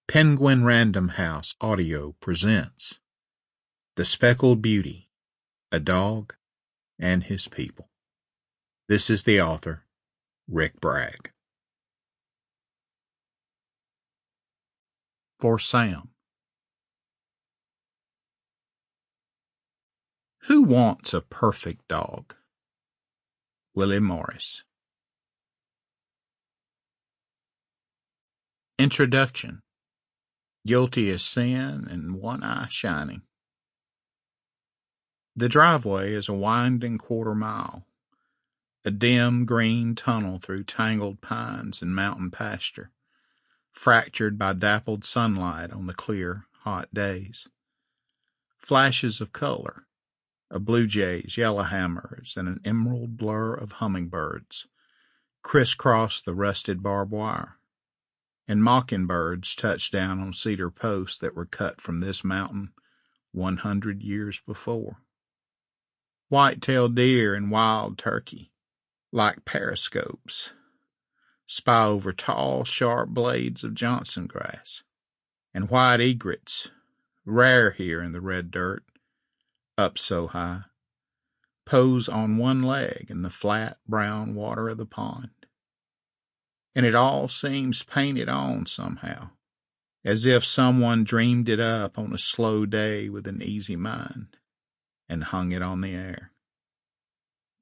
Penguin Random House Audio presents The Speckled Beauty, A Dog and His People. This is the author, Rick Bragg. For Sam. Who wants a perfect dog? Willie Morris. Introduction. Guilty as sin and one eye shining. The driveway is a winding quarter-mile, a dim green tunnel through tangled pines and mountain pasture, fractured by dappled sunlight on the clear, hot days. Flashes of color, of blue jays, yellowhammers, and an emerald blur of hummingbirds, crisscross the rusted barbed wire, and mockingbirds touch down on cedar posts that were cut from this mountain 100 years before. White-tailed deer and wild turkey, like periscopes, spy over tall, sharp blades of Johnson grass, and white egrets, rare here in the red dirt, up so high, pose on one leg in the flat brown water of the pond. And it all seems painted on somehow, as if someone dreamed it up on a slow day with an easy mind and hung it on the air.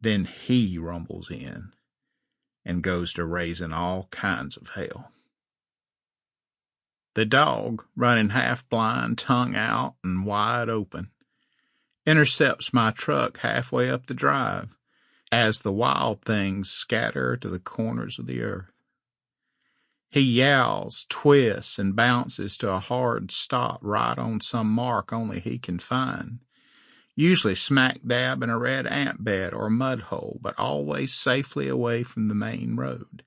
Then he rumbles in and goes to raising all kinds of hell. The dog, running half blind, tongue out and wide open, intercepts my truck halfway up the drive as the wild things scatter to the corners of the earth. He yowls, twists, and bounces to a hard stop right on some mark only he can find, usually smack dab in a red ant bed or mud hole, but always safely away from the main road,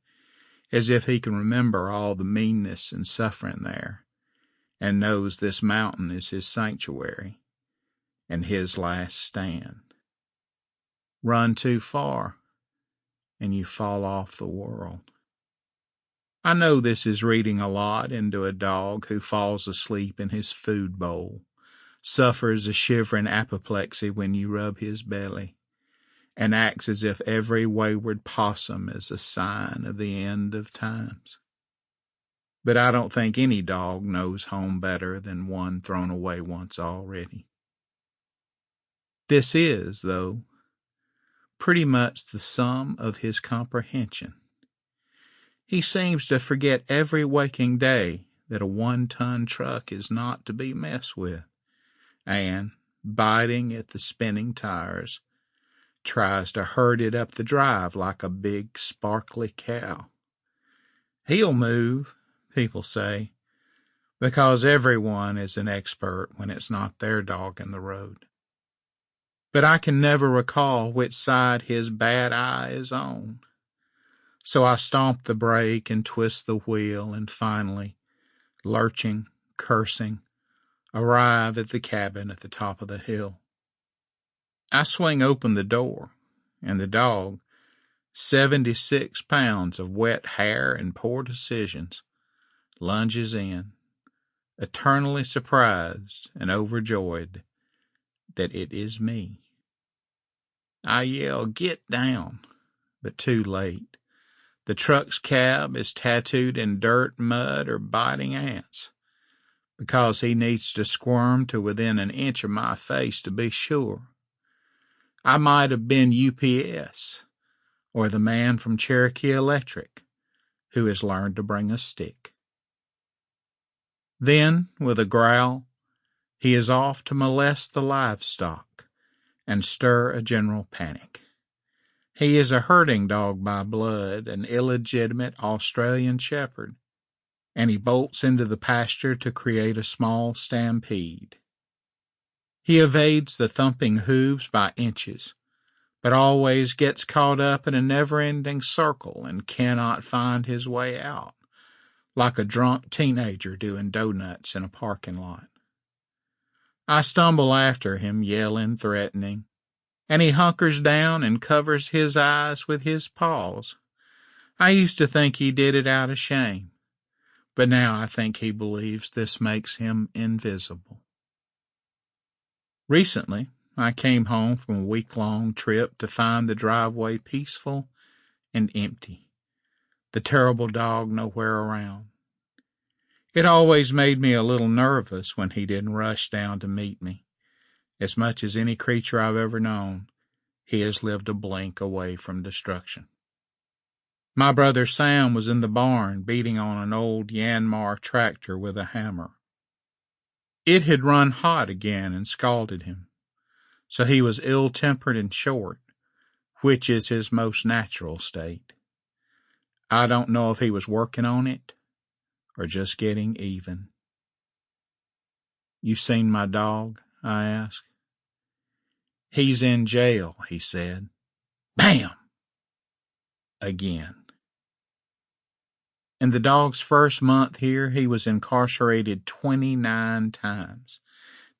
as if he can remember all the meanness and suffering there, and knows this mountain is his sanctuary and his last stand. Run too far, and you fall off the world. I know this is reading a lot into a dog who falls asleep in his food bowl, suffers a shivering apoplexy when you rub his belly, and acts as if every wayward possum is a sign of the end of times. But I don't think any dog knows home better than one thrown away once already. This is, though, pretty much the sum of his comprehension. He seems to forget every waking day that a 1-ton truck is not to be messed with, and, biting at the spinning tires, tries to herd it up the drive like a big, sparkly cow. He'll move, people say, because everyone is an expert when it's not their dog in the road. But I can never recall which side his bad eye is on. So I stomp the brake and twist the wheel and finally, lurching, cursing, arrive at the cabin at the top of the hill. I swing open the door, and the dog, 76 pounds of wet hair and poor decisions, lunges in, eternally surprised and overjoyed that it is me. I yell, "Get down," but too late. The truck's cab is tattooed in dirt, mud, or biting ants, because he needs to squirm to within an inch of my face to be sure. I might have been UPS, or the man from Cherokee Electric, who has learned to bring a stick. Then, with a growl, he is off to molest the livestock and stir a general panic. He is a herding dog by blood, an illegitimate Australian shepherd, and he bolts into the pasture to create a small stampede. He evades the thumping hooves by inches, but always gets caught up in a never-ending circle and cannot find his way out, like a drunk teenager doing donuts in a parking lot. I stumble after him, yelling, threatening, and he hunkers down and covers his eyes with his paws. I used to think he did it out of shame, but now I think he believes this makes him invisible. Recently, I came home from a week-long trip to find the driveway peaceful and empty, the terrible dog nowhere around. It always made me a little nervous when he didn't rush down to meet me. As much as any creature I've ever known, he has lived a blink away from destruction. My brother Sam was in the barn beating on an old Yanmar tractor with a hammer. It had run hot again and scalded him, so he was ill-tempered and short, which is his most natural state. I don't know if he was working on it or just getting even. "You seen my dog?" I asked. "He's in jail," he said. Bam! Again. In the dog's first month here, he was incarcerated 29 times.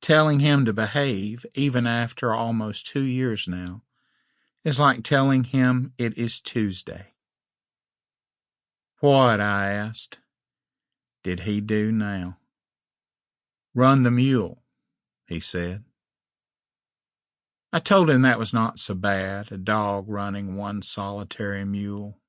Telling him to behave, even after almost 2 years now, is like telling him it is Tuesday. "What?" I asked. "Did he do now?" "Run the mule," he said. I told him that was not so bad, a dog running one solitary mule.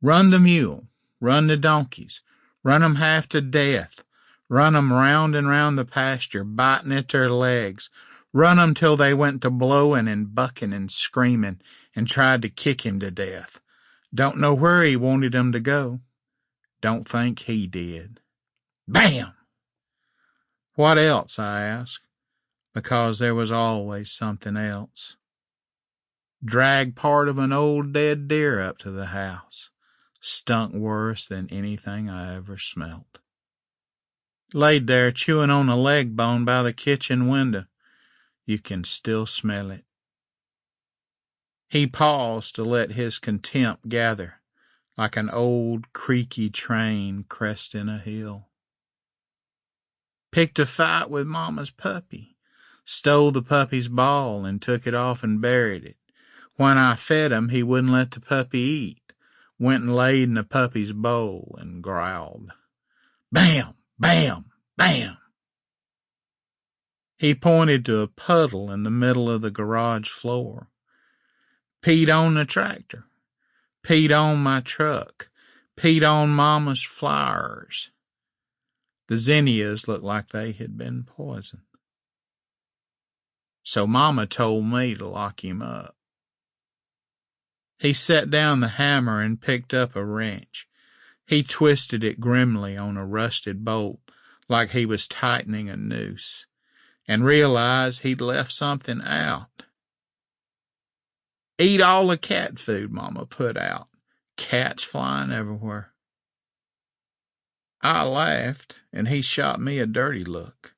"Run the mule, run the donkeys, run 'em half to death, run 'em round and round the pasture, biting at their legs, run 'em till they went to blowing and bucking and screaming and tried to kick him to death. Don't know where he wanted 'em to go. Don't think he did." Bam! "What else?" I asked, because there was always something else. "Dragged part of an old dead deer up to the house. Stunk worse than anything I ever smelt. Laid there chewing on a leg bone by the kitchen window. You can still smell it." He paused to let his contempt gather, like an old creaky train cresting a hill. "Picked a fight with Mama's puppy. Stole the puppy's ball and took it off and buried it. When I fed him, he wouldn't let the puppy eat. Went and laid in the puppy's bowl and growled." Bam! Bam! Bam! He pointed to a puddle in the middle of the garage floor. "Peed on the tractor. Peed on my truck. Peed on Mama's flowers." The zinnias looked like they had been poisoned. So Mama told me to lock him up. He set down the hammer and picked up a wrench. He twisted it grimly on a rusted bolt like he was tightening a noose, and realized he'd left something out. "Eat all the cat food Mama put out. Cats flying everywhere." I laughed, and he shot me a dirty look.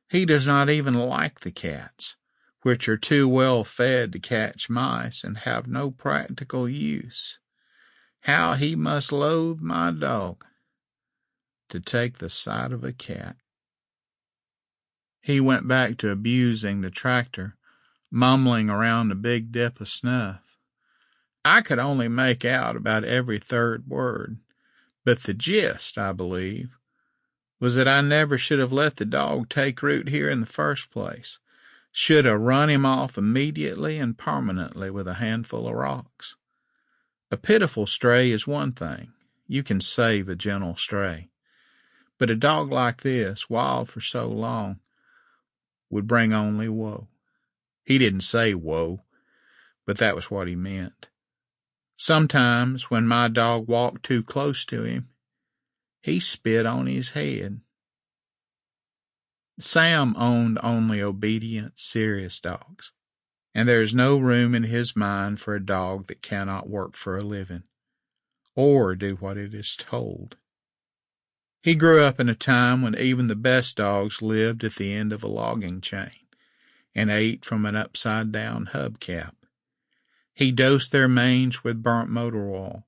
He does not even like the cats, which are too well fed to catch mice and have no practical use. How he must loathe my dog to take the sight of a cat. He went back to abusing the tractor, mumbling around a big dip of snuff. I could only make out about every third word, but the gist, I believe, was that I never should have let the dog take root here in the first place. Should have run him off immediately and permanently with a handful of rocks. A pitiful stray is one thing. You can save a gentle stray. But a dog like this, wild for so long, would bring only woe. He didn't say woe, but that was what he meant. Sometimes, when my dog walked too close to him, he spit on his head. Sam owned only obedient, serious dogs, and there is no room in his mind for a dog that cannot work for a living, or do what it is told. He grew up in a time when even the best dogs lived at the end of a logging chain and ate from an upside-down hubcap. He dosed their mange with burnt motor oil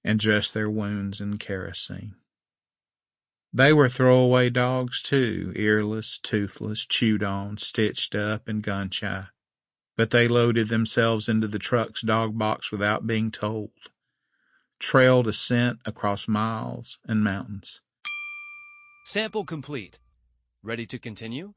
and dressed their wounds in kerosene. They were throwaway dogs, too, earless, toothless, chewed on, stitched up, and gun-shy. But they loaded themselves into the truck's dog box without being told. trailed a scent across miles and mountains. Sample complete. Ready to continue?